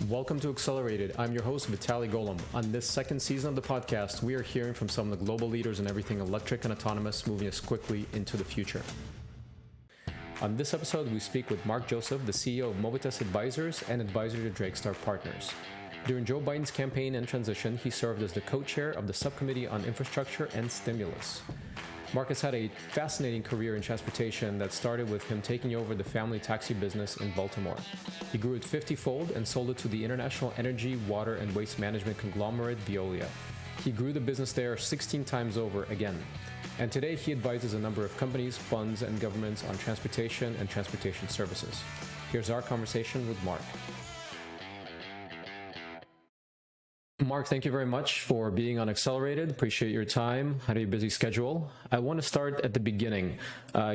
Welcome to Accelerated. I'm your host, Vitaly Golomb. On this second season of the podcast, we are hearing from some of the global leaders in everything electric and autonomous, moving us quickly into the future. On this episode, we speak with Mark Joseph, the CEO of Mobitas Advisors and advisor to Drakestar Partners. During Joe Biden's campaign and transition, he served as the co-chair of the Subcommittee on Infrastructure and Stimulus. Mark has had a fascinating career in transportation that started with him taking over the family taxi business in Baltimore. He grew it 50-fold and sold it to the international energy, water, and waste management conglomerate Veolia. He grew the business there 16 times over again. And today he advises a number of companies, funds, and governments on transportation and transportation services. Here's our conversation with Mark. Mark, thank you very much for being on Accelerated. Appreciate your time. Had a busy schedule. I want to start at the beginning.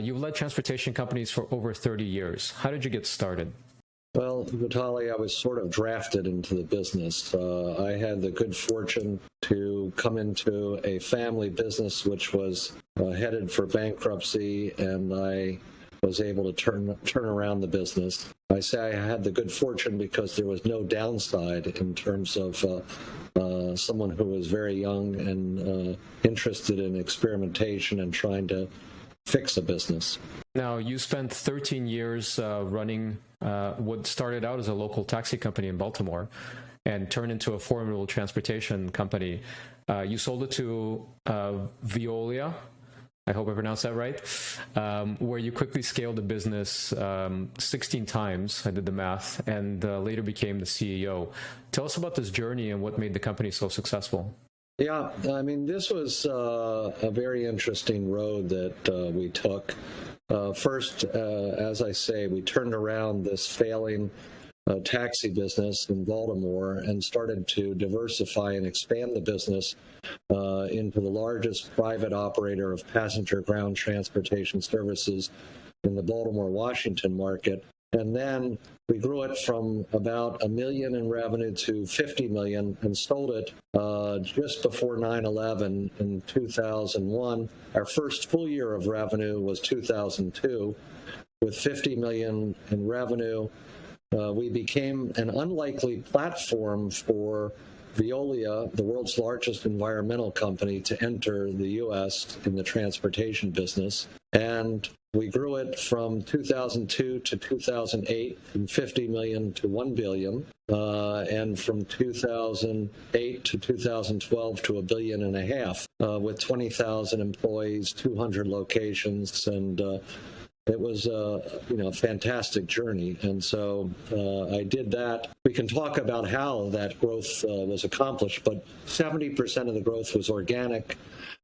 You've led transportation companies for over 30 years. How did you get started? Well, Vitaly, I was sort of drafted into the business. I had the good fortune to come into a family business which was headed for bankruptcy, and I was able to turn around the business. I say I had the good fortune because there was no downside in terms of someone who was very young and interested in experimentation and trying to fix a business. Now, you spent 13 years running what started out as a local taxi company in Baltimore and turned into a formidable transportation company. You sold it to Veolia, I hope I pronounced that right, where you quickly scaled the business 16 times, I did the math, and later became the CEO. Tell us about this journey and what made the company so successful. Yeah, I mean, this was a very interesting road that we took. First, as I say, we turned around this failing taxi business in Baltimore and started to diversify and expand the business into the largest private operator of passenger ground transportation services in the Baltimore, Washington market. And then we grew it from about $1 million in revenue to $50 million and sold it just before 9/11 in 2001. Our first full year of revenue was 2002 with $50 million in revenue. We became an unlikely platform for Veolia, the world's largest environmental company, to enter the U.S. in the transportation business. And we grew it from 2002 to 2008 from $50 million to $1 billion, and from 2008 to 2012 to $1.5 billion, with 20,000 employees, 200 locations, and it was a fantastic journey. And so I did that. We can talk about how that growth was accomplished, but 70% of the growth was organic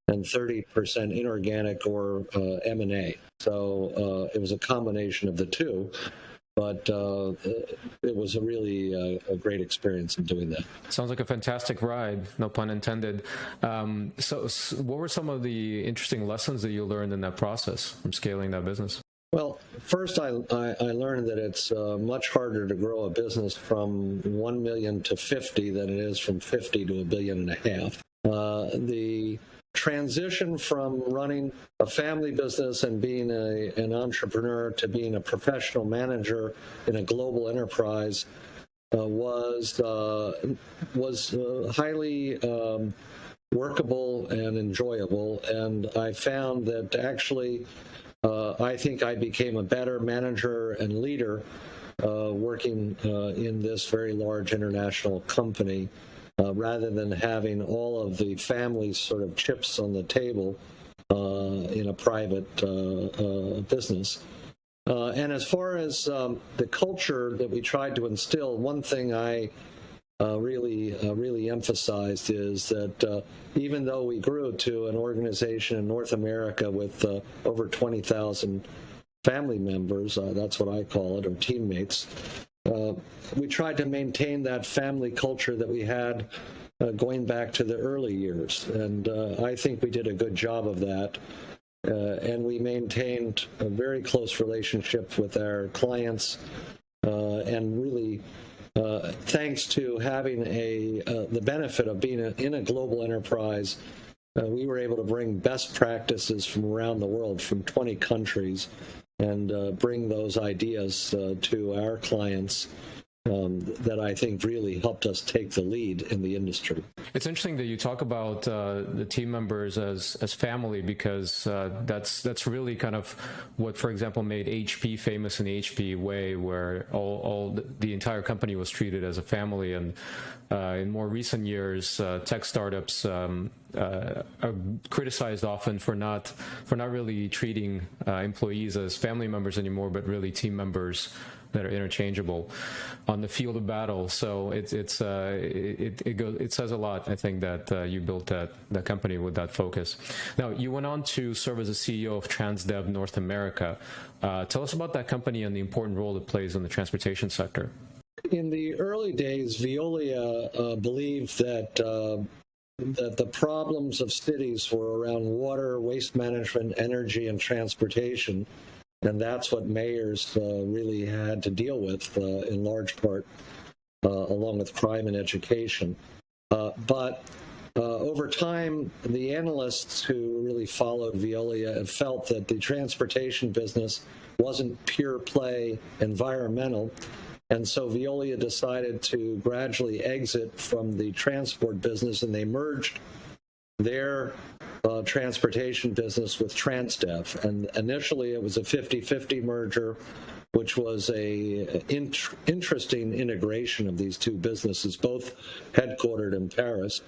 and 30% inorganic or M&A. So it was a combination of the two, but it was a really a great experience in doing that. Sounds like a fantastic ride, no pun intended. So what were some of the interesting lessons that you learned in that process from scaling that business? Well, first I learned that it's much harder to grow a business from 1 million to 50 than it is from 50 to $1.5 billion. The transition from running a family business and being an entrepreneur to being a professional manager in a global enterprise was highly workable and enjoyable. And I found that actually I think I became a better manager and leader working in this very large international company rather than having all of the family's sort of chips on the table in a private business. And as far as the culture that we tried to instill, one thing I really emphasized is that even though we grew to an organization in North America with over 20,000 family members, that's what I call it, or teammates, we tried to maintain that family culture that we had going back to the early years. And I think we did a good job of that. And we maintained a very close relationship with our clients and really thanks to having the benefit of being in a global enterprise we were able to bring best practices from around the world, from 20 countries, and bring those ideas to our clients that I think really helped us take the lead in the industry. It's interesting that you talk about the team members as family, because that's really kind of what, for example, made HP famous in the HP way, where all the entire company was treated as a family. And in more recent years, tech startups are criticized often for not really treating employees as family members anymore, but really team members that are interchangeable on the field of battle. So it says a lot, I think, that you built that company with that focus. Now, you went on to serve as the CEO of Transdev North America. Tell us about that company and the important role it plays in the transportation sector. In the early days, Veolia believed that the problems of cities were around water, waste management, energy, and transportation. And that's what mayors really had to deal with in large part, along with crime and education. But over time, the analysts who really followed Veolia have felt that the transportation business wasn't pure play environmental. And so Veolia decided to gradually exit from the transport business, and they merged their transportation business with Transdev. And initially it was a 50-50 merger, which was a interesting integration of these two businesses, both headquartered in Paris.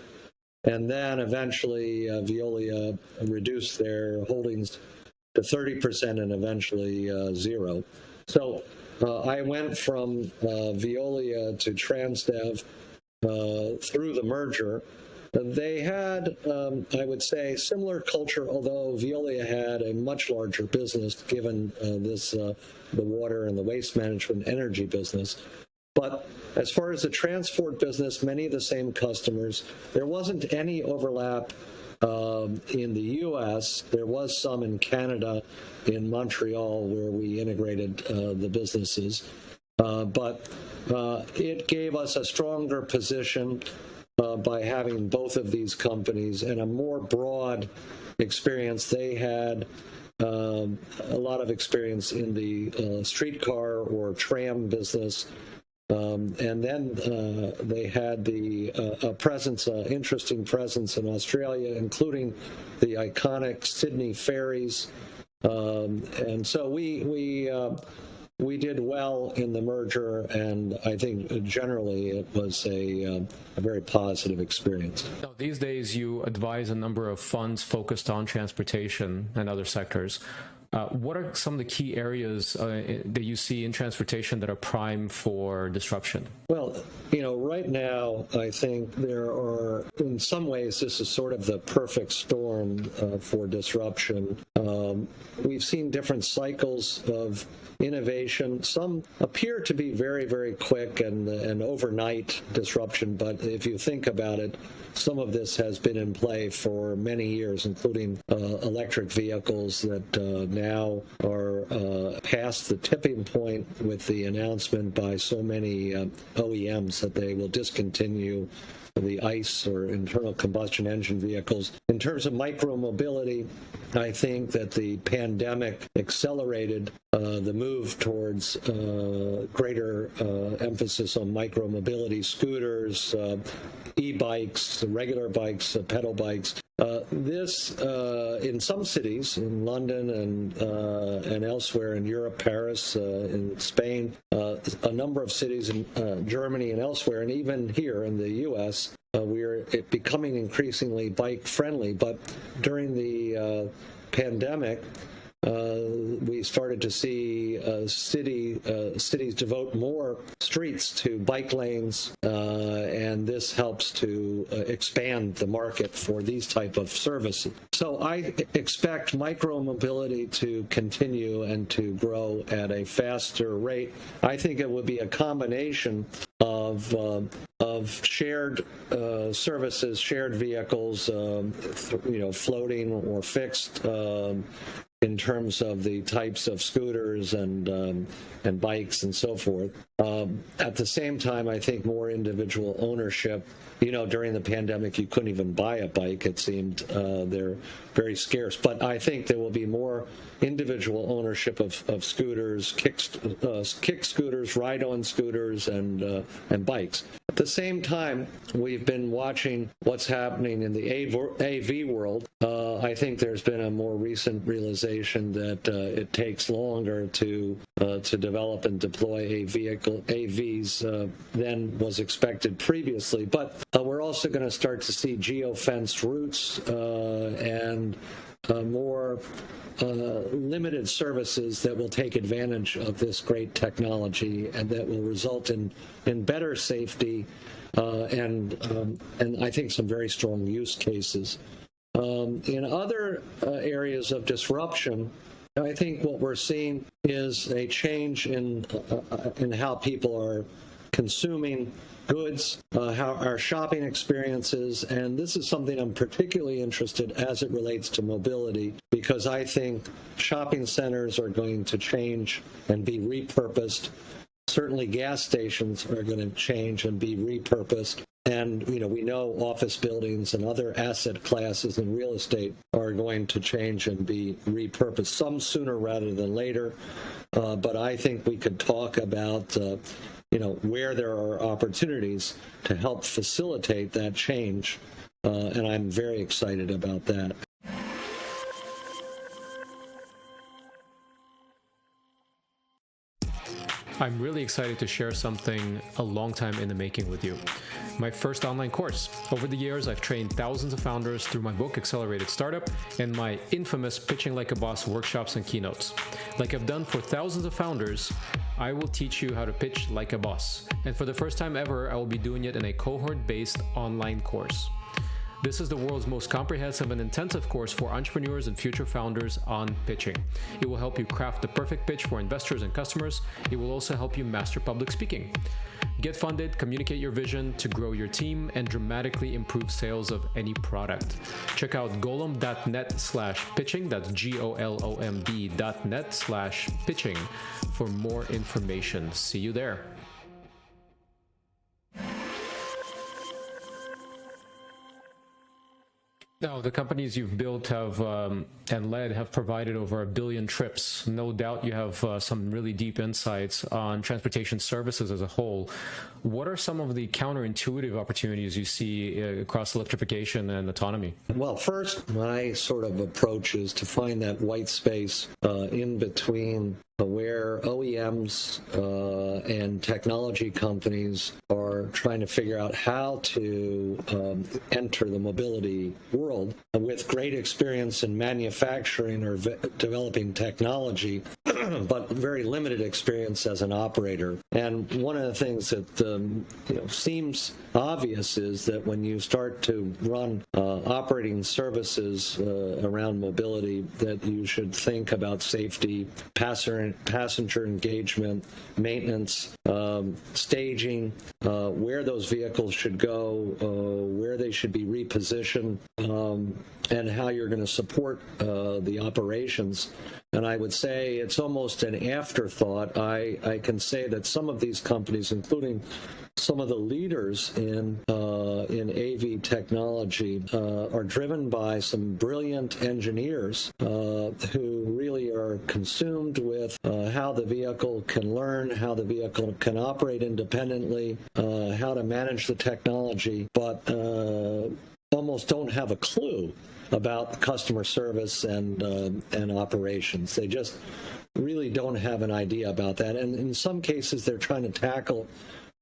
And then eventually Veolia reduced their holdings to 30% and eventually zero. So I went from Veolia to Transdev through the merger. They had, I would say, similar culture, although Veolia had a much larger business, given the water and the waste management energy business. But as far as the transport business, many of the same customers. There wasn't any overlap in the U.S. There was some in Canada, in Montreal, where we integrated the businesses. But it gave us a stronger position by having both of these companies and a more broad experience. They had a lot of experience in the streetcar or tram business. And then they had the presence, interesting presence in Australia, including the iconic Sydney ferries. And so we did well in the merger, and I think generally it was a very positive experience. Now, these days, you advise a number of funds focused on transportation and other sectors. What are some of the key areas that you see in transportation that are prime for disruption? Well, right now, I think there are, in some ways, this is sort of the perfect storm for disruption. We've seen different cycles of innovation. Some appear to be very, very quick and overnight disruption, but if you think about it, some of this has been in play for many years, including electric vehicles that now are past the tipping point with the announcement by so many OEMs that they will discontinue the ICE or internal combustion engine vehicles. In terms of micromobility, I think that the pandemic accelerated the move towards greater emphasis on micromobility, scooters, e-bikes, regular bikes, pedal bikes. This, in some cities, in London and elsewhere in Europe, Paris, in Spain, a number of cities in Germany and elsewhere, and even here in the U.S., we're becoming increasingly bike-friendly. But during the pandemic, we started to see cities devote more streets to bike lanes, and this helps to expand the market for these type of services. So I expect micromobility to continue and to grow at a faster rate. I think it would be a combination of shared services, shared vehicles, floating or fixed, in terms of the types of scooters and bikes and so forth. At the same time, I think more individual ownership. During the pandemic, you couldn't even buy a bike, it seemed. They're very scarce. But I think there will be more individual ownership of scooters, kick scooters, ride-on scooters, and bikes. At the same time, we've been watching what's happening in the AV world. I think there's been a more recent realization that it takes longer to develop and deploy AVs than was expected previously. But we're also going to start to see geofenced routes and more limited services that will take advantage of this great technology and that will result in better safety and I think some very strong use cases. In other areas of disruption, I think what we're seeing is a change in how people are consuming goods, how our shopping experiences, and this is something I'm particularly interested as it relates to mobility, because I think shopping centers are going to change and be repurposed. Certainly gas stations are going to change and be repurposed. And, we know office buildings and other asset classes in real estate are going to change and be repurposed, some sooner rather than later. But I think we could talk about where there are opportunities to help facilitate that change, and I'm very excited about that. I'm really excited to share something a long time in the making with you. My first online course. Over the years, I've trained thousands of founders through my book, Accelerated Startup, and my infamous Pitching Like a Boss workshops and keynotes. Like I've done for thousands of founders, I will teach you how to pitch like a boss. And for the first time ever, I will be doing it in a cohort-based online course. This is the world's most comprehensive and intensive course for entrepreneurs and future founders on pitching. It will help you craft the perfect pitch for investors and customers. It will also help you master public speaking. Get funded, communicate your vision to grow your team, and dramatically improve sales of any product. Check out golomb.net/pitching, that's GOLOMB.net/pitching for more information. See you there. Now, the companies you've built and led have provided over 1 billion trips. No doubt you have some really deep insights on transportation services as a whole. What are some of the counterintuitive opportunities you see across electrification and autonomy? Well, first, my sort of approach is to find that white space in between where OEMs and technology companies are trying to figure out how to enter the mobility world with great experience in manufacturing or developing technology, but very limited experience as an operator. And one of the things that seems obvious is that when you start to run operating services around mobility, that you should think about safety, passenger engagement, maintenance, staging, where those vehicles should go, where they should be repositioned, and how you're going to support the operations. And I would say it's almost an afterthought. I can say that some of these companies, including some of the leaders in AV technology, are driven by some brilliant engineers who really are consumed with how the vehicle can learn, how the vehicle can operate independently, how to manage the technology, but almost don't have a clue about customer service and operations. They just really don't have an idea about that. And in some cases, they're trying to tackle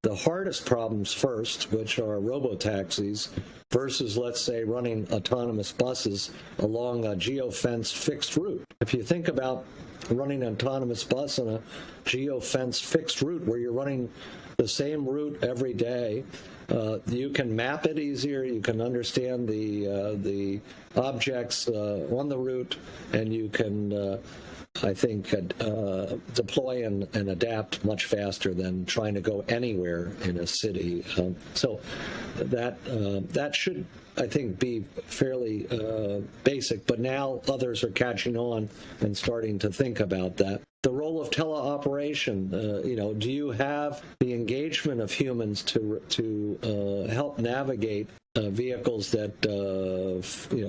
the hardest problems first, which are robotaxis, versus, let's say, running autonomous buses along a geofenced fixed route. If you think about running an autonomous bus on a geofenced fixed route where you're running the same route every day. You can map it easier. You can understand the objects on the route, and you can, I think, deploy and adapt much faster than trying to go anywhere in a city. So that should, I think, be fairly basic. But now others are catching on and starting to think about that. The role of teleoperation, do you have the engagement of humans to help navigate vehicles that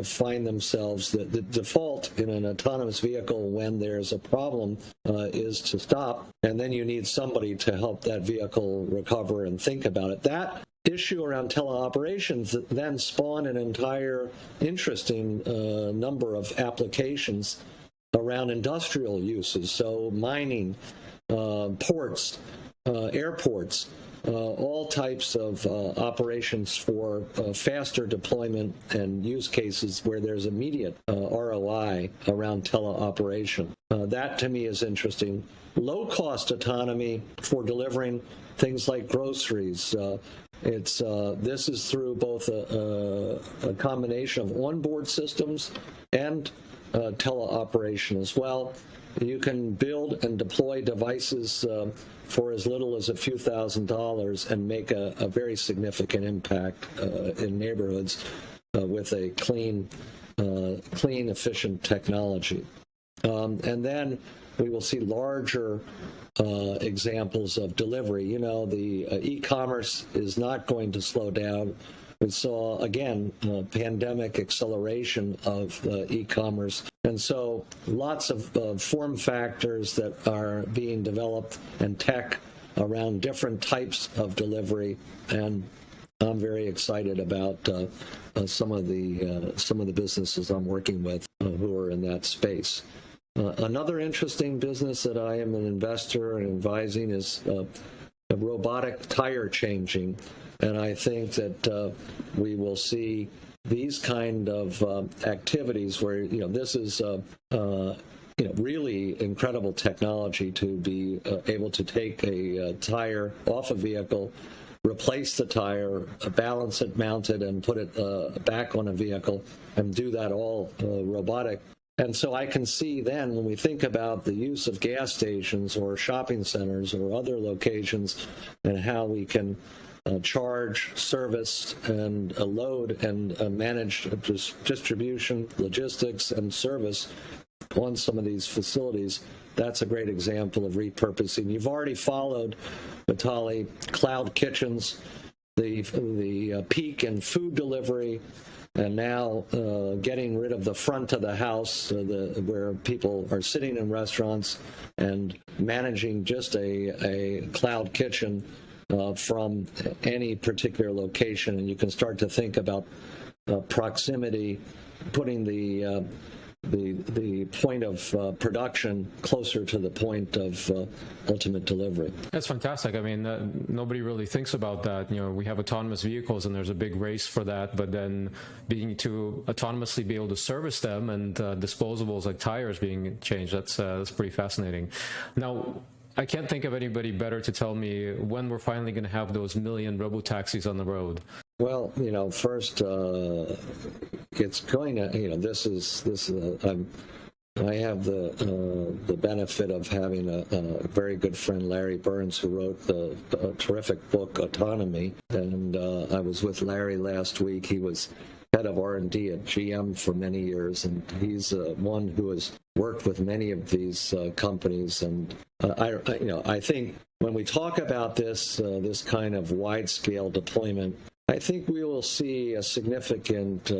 find themselves, the default in an autonomous vehicle when there's a problem is to stop, and then you need somebody to help that vehicle recover and think about it. That issue around teleoperations then spawned an entire interesting number of applications around industrial uses, so mining, ports, airports, all types of operations for faster deployment and use cases where there's immediate ROI around teleoperation. That to me is interesting. Low-cost autonomy for delivering things like groceries. This is through both a combination of onboard systems and teleoperation as well. You can build and deploy devices for as little as a few $1,000s and make a very significant impact in neighborhoods with a clean, efficient technology. And then we will see larger examples of delivery. The e-commerce is not going to slow down. We saw, again, pandemic acceleration of e-commerce. And so lots of form factors that are being developed and tech around different types of delivery. And I'm very excited about some of the businesses I'm working with who are in that space. Another interesting business that I am an investor and advising is robotic tire changing. And I think that we will see these kind of activities where, this is, really incredible technology to be able to take a tire off a vehicle, replace the tire, balance it, mount it, and put it back on a vehicle, and do that all robotic. And so I can see then when we think about the use of gas stations or shopping centers or other locations and how we can charge, service, and load and manage distribution, logistics, and service on some of these facilities. That's a great example of repurposing. You've already followed, Vitaly, cloud kitchens, the peak in food delivery, and now getting rid of the front of the house where people are sitting in restaurants and managing just a cloud kitchen from any particular location. And you can start to think about proximity, putting the point of production closer to the point of ultimate delivery. That's fantastic. I mean, nobody really thinks about that. We have autonomous vehicles and there's a big race for that, but then being to autonomously be able to service them and disposables like tires being changed, that's pretty fascinating. Now, I can't think of anybody better to tell me when we're finally going to have those million robo-taxis on the road. Well, first, it's going to, I have the benefit of having a very good friend, Larry Burns, who wrote the terrific book, Autonomy. And I was with Larry last week. He was head of R&D at GM for many years, and he's one who has worked with many of these companies. And I think when we talk about this kind of wide-scale deployment, I think we will see a significant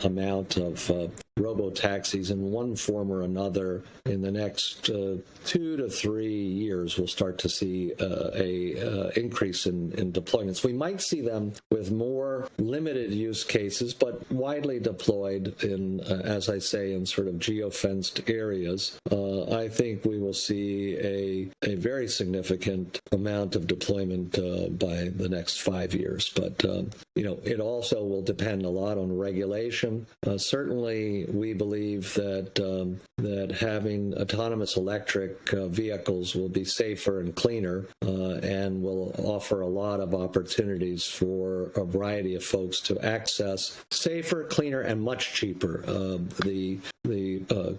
amount of robo-taxis in one form or another in the next 2 to 3 years. We'll start to see a increase in deployments. We might see them with more limited use cases, but widely deployed in, as I say, in sort of geofenced areas. I think we will see a very significant amount of deployment by the next 5 years. But it also will depend a lot on regulation. Certainly, we believe that having autonomous electric vehicles will be safer and cleaner and will offer a lot of opportunities for a variety of folks to access safer, cleaner, and much cheaper. The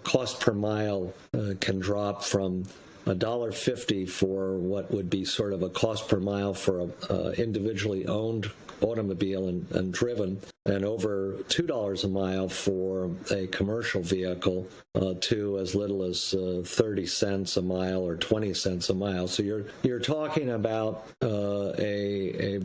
cost per mile can drop from $1.50 for what would be sort of a cost per mile for a individually owned automobile and driven, and over $2 a mile for a commercial vehicle, to as little as 30 cents a mile or 20 cents a mile. So you're talking about a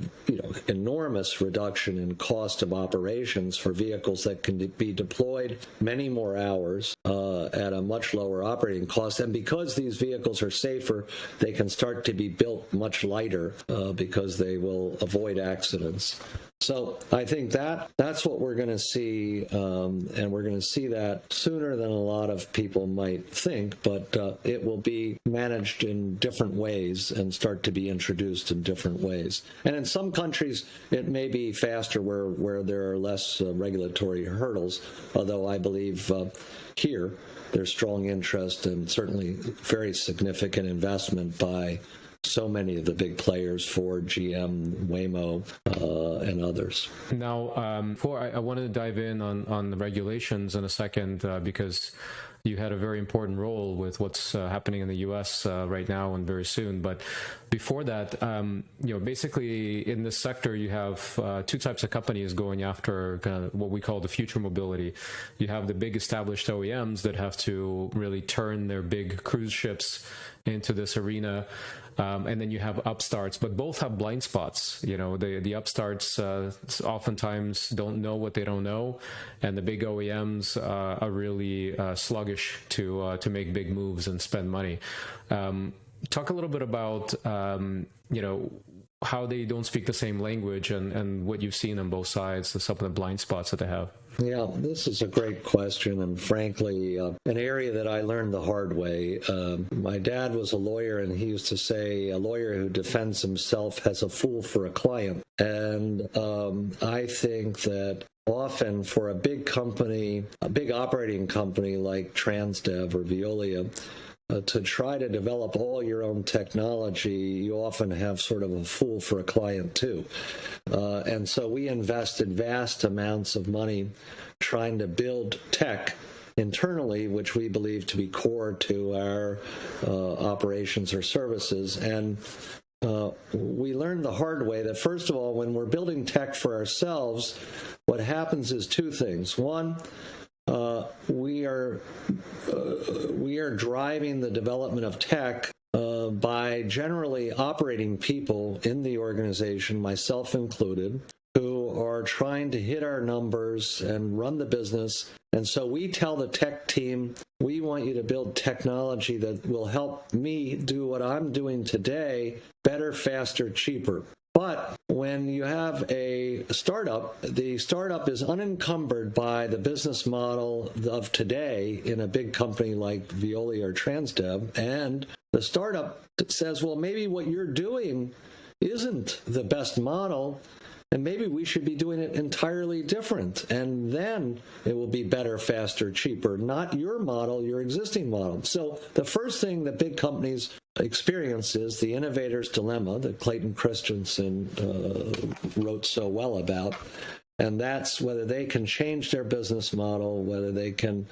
enormous reduction in cost of operations for vehicles that can be deployed many more hours at a much lower operating cost. And because these vehicles are safer, they can start to be built much lighter because they will avoid accidents. So I think that's what we're going to see, and we're going to see that sooner than a lot of people might think, but it will be managed in different ways and start to be introduced in different ways. And in some countries, it may be faster where there are less regulatory hurdles, although I believe here there's strong interest and certainly very significant investment by so many of the big players, Ford, GM, Waymo, and others. Now, before I wanted to dive in on the regulations in a second, because you had a very important role with what's happening in the U.S. Right now and very soon. But before that, basically in this sector, you have two types of companies going after kind of what we call the future mobility. You have the big established OEMs that have to really turn their big cruise ships into this arena. And then you have upstarts, but both have blind spots. The upstarts oftentimes don't know what they don't know, and the big OEMs are really sluggish to make big moves and spend money. Talk a little bit about how they don't speak the same language and what you've seen on both sides, some of the blind spots that they have. Yeah, this is a great question, and frankly, an area that I learned the hard way. My dad was a lawyer, and he used to say, a lawyer who defends himself has a fool for a client. And I think that often for a big company, a big operating company like Transdev or Veolia, to try to develop all your own technology, you often have sort of a fool for a client too. And so we invested vast amounts of money trying to build tech internally, which we believe to be core to our operations or services. And we learned the hard way that, first of all, when we're building tech for ourselves, what happens is two things. One, we are driving the development of tech by generally operating people in the organization, myself included, who are trying to hit our numbers and run the business. And so we tell the tech team, we want you to build technology that will help me do what I'm doing today better, faster, cheaper. But when you have a startup, the startup is unencumbered by the business model of today in a big company like Veolia or Transdev, and the startup says, well, maybe what you're doing isn't the best model, and maybe we should be doing it entirely different. And then it will be better, faster, cheaper, not your model, your existing model. So the first thing that big companies experience is the innovator's dilemma that Clayton Christensen wrote so well about. And that's whether they can change their business model, whether they can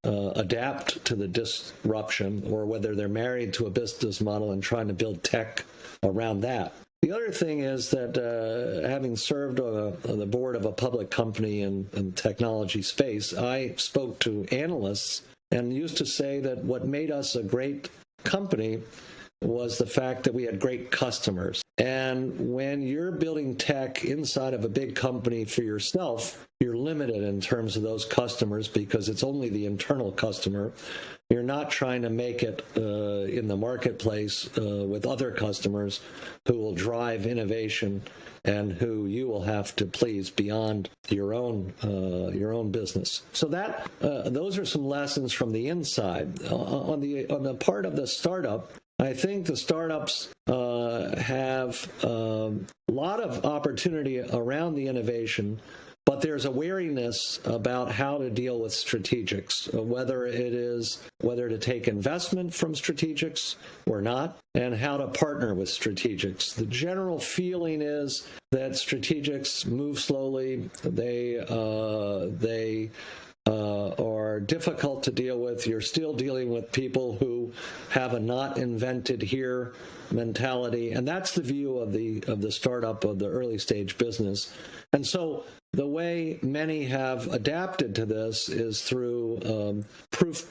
adapt to the disruption, or whether they're married to a business model and trying to build tech around that. The other thing is that having served on the board of a public company in technology space, I spoke to analysts and used to say that what made us a great company was the fact that we had great customers. And when you're building tech inside of a big company for yourself, you're limited in terms of those customers because it's only the internal customer. You're not trying to make it in the marketplace with other customers who will drive innovation and who you will have to please beyond your own business. So that those are some lessons from the inside. On the part of the startup, I think the startups have a lot of opportunity around the innovation, But there's a wariness about how to deal with strategics, whether to take investment from strategics or not, and how to partner with strategics. The general feeling is that strategics move slowly. They are difficult to deal with. You're still dealing with people who have a not invented here mentality, and that's the view of the startup, of the early stage business. And so the way many have adapted to this is through proof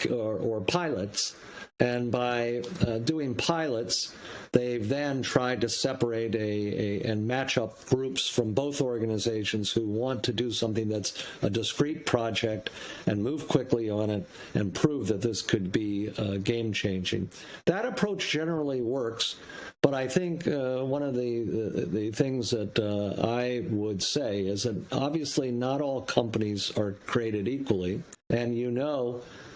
or pilots. And by doing pilots, they've then tried to separate and match up groups from both organizations who want to do something that's a discrete project and move quickly on it and prove that this could be game-changing. That approach generally works, but I think one of the things that I would say is that obviously not all companies are created equally, and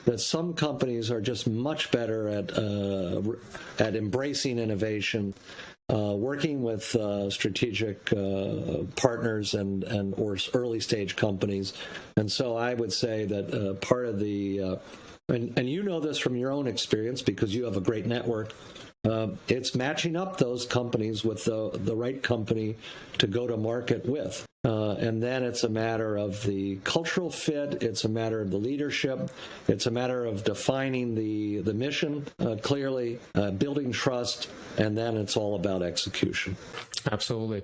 that some companies are just much better at embracing innovation, working with strategic partners or early stage companies. And so I would say that part of the and you know this from your own experience because you have a great network. It's matching up those companies with the right company to go to market with. And then it's a matter of the cultural fit, it's a matter of the leadership, it's a matter of defining the mission clearly, building trust, and then it's all about execution. Absolutely.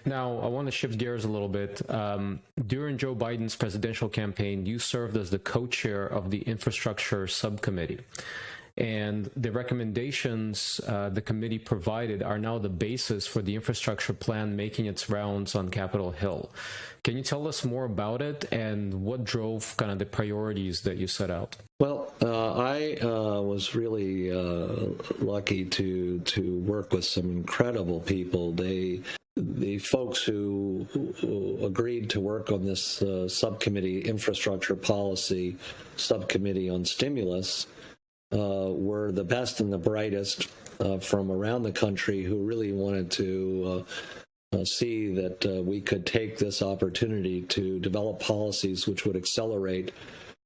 Now, I want to shift gears a little bit. During Joe Biden's presidential campaign, you served as the co-chair of the Infrastructure Subcommittee. And the recommendations the committee provided are now the basis for the infrastructure plan making its rounds on Capitol Hill. Can you tell us more about it and what drove kind of the priorities that you set out? Well, I was really lucky to work with some incredible people. The folks who agreed to work on this subcommittee, Infrastructure Policy Subcommittee on Stimulus, were the best and the brightest from around the country who really wanted to see that we could take this opportunity to develop policies which would accelerate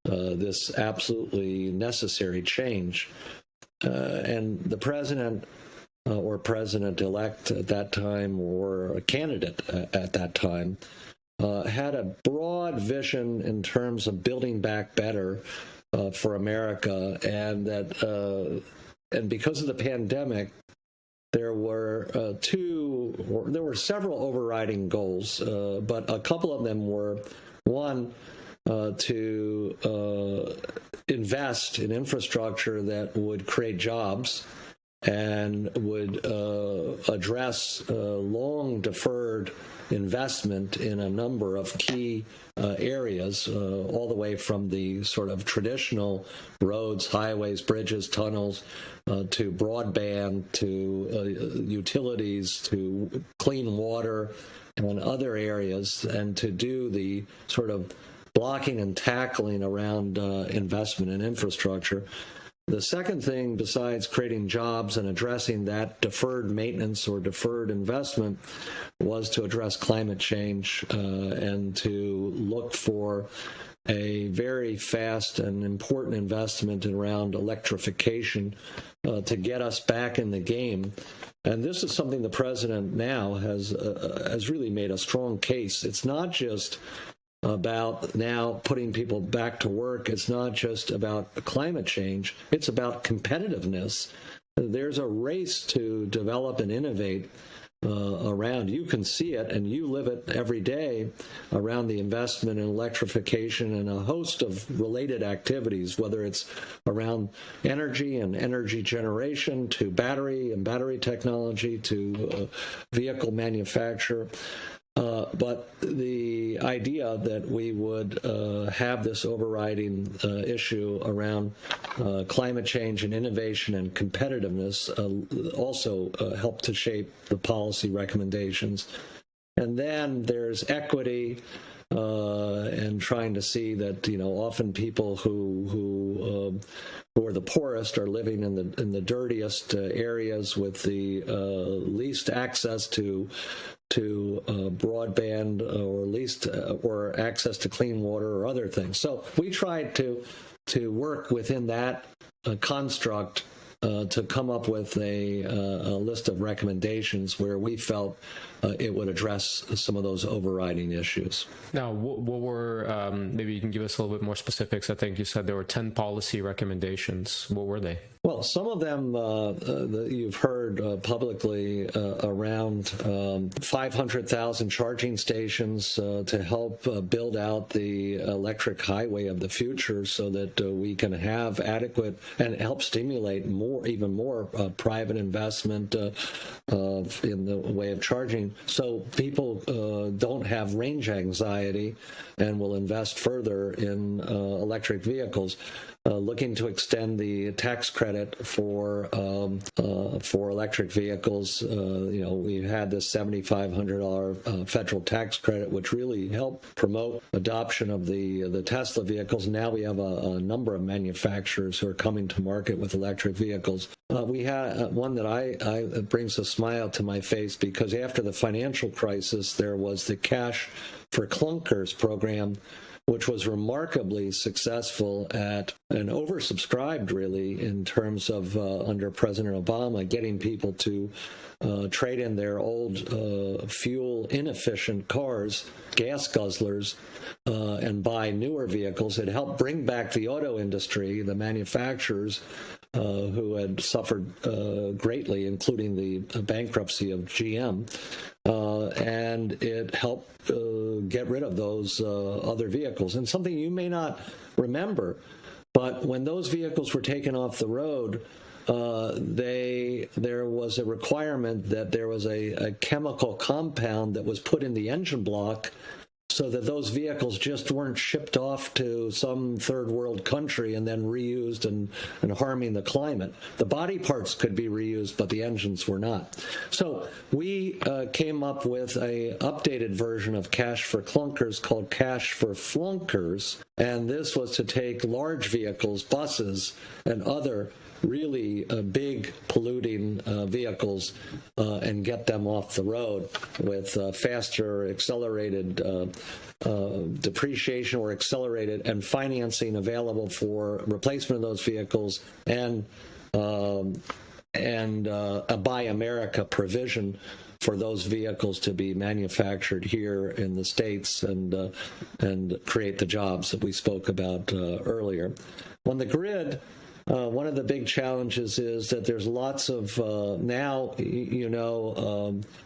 this absolutely necessary change. And the president or president-elect at that time or a candidate at that time had a broad vision in terms of building back better for America, and and because of the pandemic, there were several overriding goals, but a couple of them were one, to invest in infrastructure that would create jobs and would address long deferred investment in a number of key areas, all the way from the sort of traditional roads, highways, bridges, tunnels, to broadband, to utilities, to clean water, and other areas, and to do the sort of blocking and tackling around investment in infrastructure. The second thing, besides creating jobs and addressing that deferred maintenance or deferred investment, was to address climate change and to look for a very fast and important investment around electrification to get us back in the game. And this is something the president now has really made a strong case. It's not just about now putting people back to work. It's not just about climate change. It's about competitiveness. There's a race to develop and innovate around. You can see it, and you live it every day around the investment in electrification and a host of related activities, whether it's around energy and energy generation, to battery and battery technology, to vehicle manufacture. But the idea that we would have this overriding issue around climate change and innovation and competitiveness also helped to shape the policy recommendations. And then there's equity and trying to see that, often people who are the poorest are living in the dirtiest areas with the least access to to broadband or at least or access to clean water or other things. So we tried to work within that construct to come up with a list of recommendations where we felt it would address some of those overriding issues. Now, what were, maybe you can give us a little bit more specifics. I think you said there were 10 policy recommendations. What were they? Well, some of them you've heard publicly around 500,000 charging stations to help build out the electric highway of the future so that we can have adequate and help stimulate even more private investment in the way of charging so people don't have range anxiety and will invest further in electric vehicles. Looking to extend the tax credit for electric vehicles. We had this $7,500 federal tax credit, which really helped promote adoption of the Tesla vehicles. Now we have a number of manufacturers who are coming to market with electric vehicles. We had one that brings a smile to my face because after the financial crisis, there was the Cash for Clunkers program, which was remarkably successful at and oversubscribed, really, in terms of under President Obama, getting people to trade in their old fuel-inefficient cars, gas guzzlers, and buy newer vehicles. It helped bring back the auto industry, the manufacturers, who had suffered greatly, including the bankruptcy of GM. And it helped get rid of those other vehicles. And something you may not remember, but when those vehicles were taken off the road, there was a requirement that there was a chemical compound that was put in the engine block so that those vehicles just weren't shipped off to some third world country and then reused and harming the climate. The body parts could be reused, but the engines were not. So we came up with an updated version of Cash for Clunkers called Cash for Flunkers, and this was to take large vehicles, buses, and other really big polluting vehicles and get them off the road with faster accelerated depreciation or accelerated and financing available for replacement of those vehicles and a Buy America provision for those vehicles to be manufactured here in the States and create the jobs that we spoke about earlier. On the grid, one of the big challenges is that there's lots of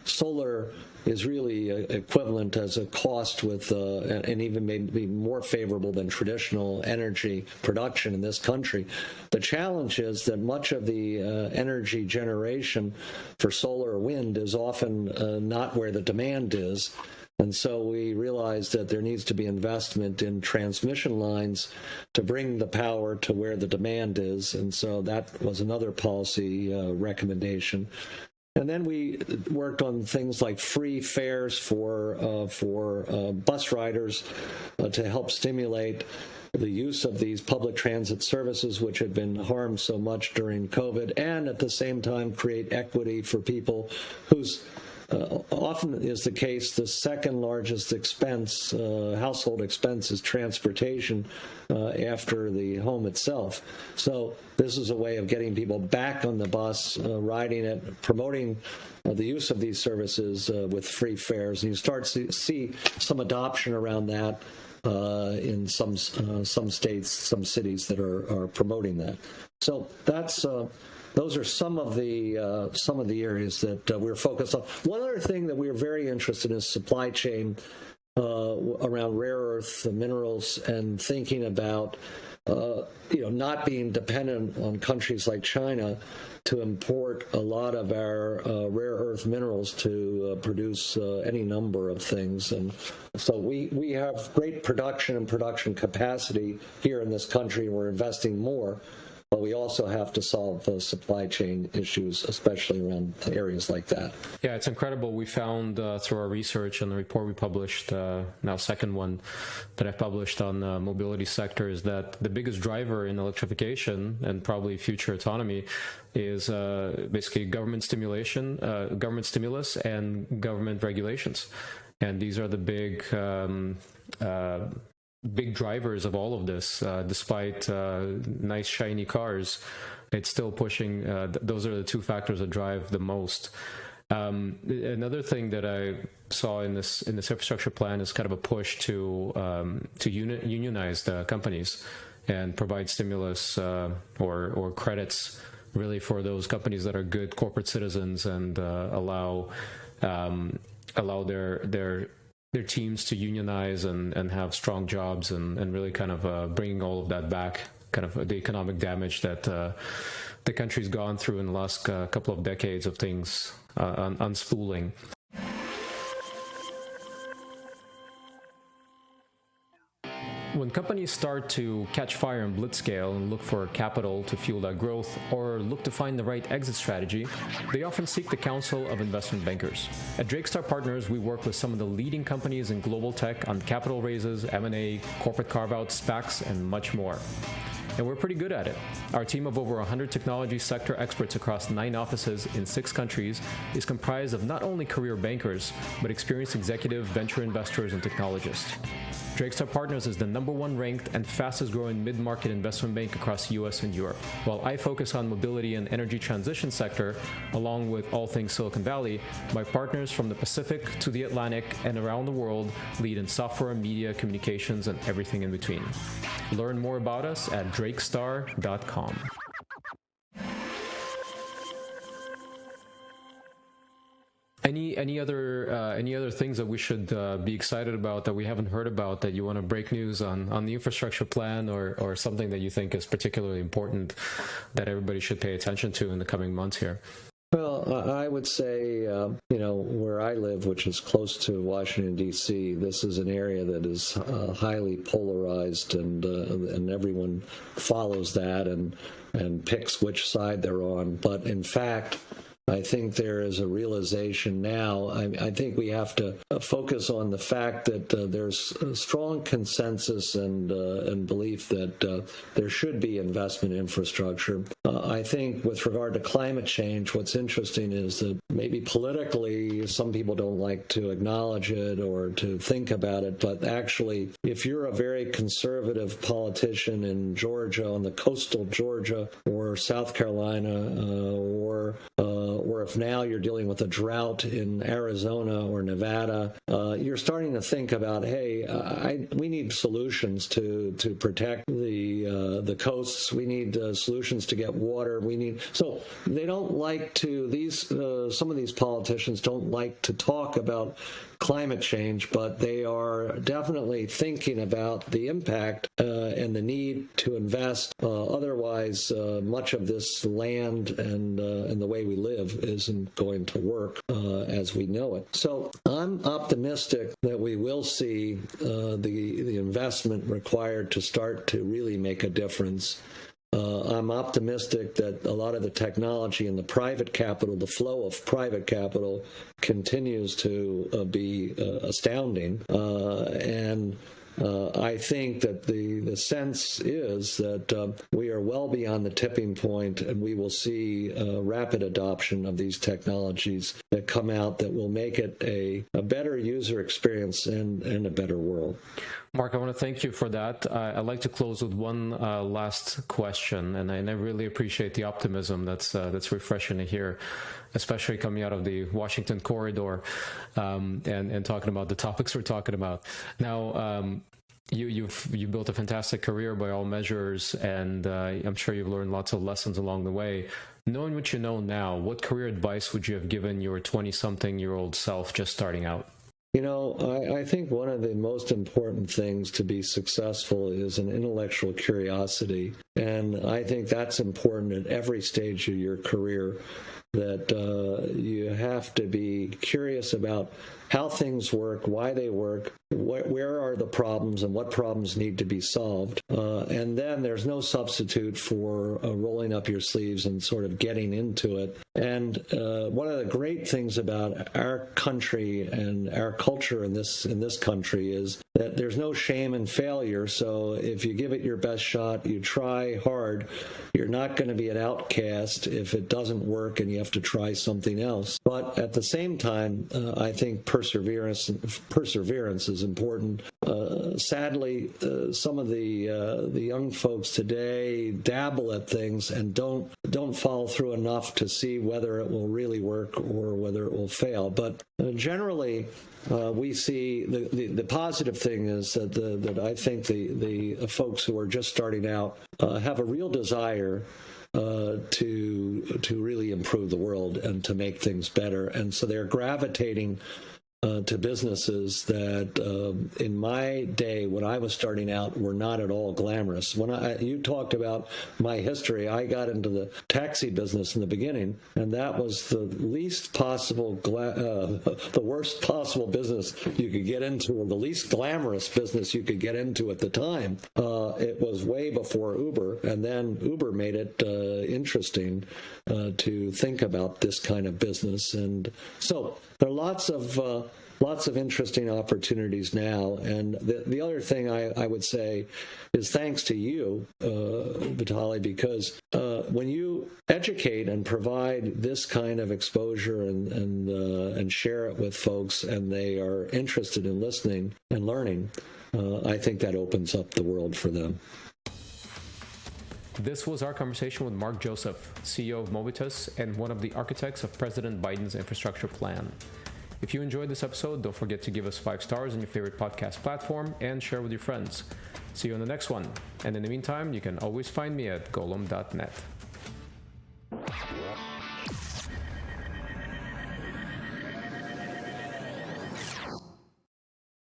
solar is really equivalent as a cost with and even maybe more favorable than traditional energy production in this country. The challenge is that much of the energy generation for solar or wind is often not where the demand is. And so we realized that there needs to be investment in transmission lines to bring the power to where the demand is. And so that was another policy recommendation. And then we worked on things like free fares for bus riders to help stimulate the use of these public transit services, which had been harmed so much during COVID, and at the same time create equity for people whose often is the case, the second largest expense, household expense, is transportation after the home itself. So this is a way of getting people back on the bus, riding it, promoting the use of these services with free fares. And you start to see some adoption around that in some states, some cities that are promoting that. So that's those are some of the areas that we're focused on. One other thing that we're very interested in is supply chain around rare earth minerals and thinking about not being dependent on countries like China to import a lot of our rare earth minerals to produce any number of things. And so we have great production and production capacity here in this country. We're investing more. But we also have to solve supply chain issues, especially around areas like that. Yeah, it's incredible. We found through our research and the report we published, now second one that I've published on the mobility sector, is that the biggest driver in electrification and probably future autonomy is basically government stimulation, government stimulus, and government regulations. And these are the big drivers of all of this. Despite nice shiny cars, it's still pushing. Those are the two factors that drive the most. Another thing that I saw in this infrastructure plan is kind of a push to unionize the companies and provide stimulus or credits really for those companies that are good corporate citizens, and allow their teams to unionize and have strong jobs, and really kind of bringing all of that back, kind of the economic damage that the country's gone through in the last couple of decades of things unspooling. When companies start to catch fire in blitzscale and look for capital to fuel that growth, or look to find the right exit strategy, they often seek the counsel of investment bankers. At Drakestar Partners, we work with some of the leading companies in global tech on capital raises, M&A, corporate carve-outs, SPACs, and much more. And we're pretty good at it. Our team of over 100 technology sector experts across 9 offices in 6 countries is comprised of not only career bankers, but experienced executive venture investors and technologists. Drakestar Partners is the #1 ranked and fastest growing mid-market investment bank across the US and Europe. While I focus on mobility and energy transition sector, along with all things Silicon Valley, my partners from the Pacific to the Atlantic and around the world lead in software, media, communications, and everything in between. Learn more about us at drakestar.com. Any other things that we should be excited about that we haven't heard about, that you want to break news on the infrastructure plan, or something that you think is particularly important that everybody should pay attention to in the coming months here? Well, I would say, where I live, which is close to Washington, D.C., this is an area that is highly polarized, and everyone follows that and picks which side they're on. But in fact, I think there is a realization now. I think we have to focus on the fact that there's a strong consensus and belief that there should be investment in infrastructure. I think with regard to climate change, what's interesting is that maybe politically some people don't like to acknowledge it or to think about it, but actually, if you're a very conservative politician in Georgia, on the coastal Georgia or South Carolina, or if now you're dealing with a drought in Arizona or Nevada, you're starting to think about, hey, we need solutions to protect the coasts. We need solutions to get water. So they don't like to, some of these politicians don't like to talk about climate change, but they are definitely thinking about the impact and the need to invest. Otherwise, much of this land and the way we live isn't going to work as we know it. So I'm optimistic that we will see the investment required to start to really make a difference. I'm optimistic that a lot of the technology and the private capital, the flow of private capital, continues to be astounding. And I think that the sense is that we are well beyond the tipping point, and we will see rapid adoption of these technologies that come out that will make it a better user experience and a better world. Mark, I want to thank you for that. I'd like to close with one last question, and I really appreciate the optimism that's refreshing to hear, especially coming out of the Washington corridor and talking about the topics we're talking about. Now, you've built a fantastic career by all measures, and I'm sure you've learned lots of lessons along the way. Knowing what you know now, what career advice would you have given your 20-something-year-old self just starting out? I think one of the most important things to be successful is an intellectual curiosity. And I think that's important at every stage of your career. that you have to be curious about how things work, why they work, where are the problems, and what problems need to be solved. And then there's no substitute for rolling up your sleeves and sort of getting into it. And one of the great things about our country and our culture in this country is that there's no shame in failure. So if you give it your best shot, you try hard, you're not going to be an outcast if it doesn't work and you have to try something else. But at the same time, I think perseverance is important. Sadly, some of the young folks today dabble at things and don't follow through enough to see whether it will really work or whether it will fail. But generally, we see the positive thing is that I think the folks who are just starting out have a real desire to really improve the world and to make things better, and so they're gravitating to businesses that in my day when I was starting out were not at all glamorous. When you talked about my history, I got into the taxi business in the beginning, and that was the least possible, the worst possible business you could get into, or the least glamorous business you could get into at the time. It was way before Uber, and then Uber made it interesting to think about this kind of business. And so there are lots of interesting opportunities now. And the other thing I would say is thanks to you, Vitaly, because when you educate and provide this kind of exposure and share it with folks, and they are interested in listening and learning, I think that opens up the world for them. This was our conversation with Mark Joseph, CEO of Mobitas and one of the architects of President Biden's infrastructure plan. If you enjoyed this episode, don't forget to give us 5 stars on your favorite podcast platform and share with your friends. See you on the next one. And in the meantime, you can always find me at golomb.net.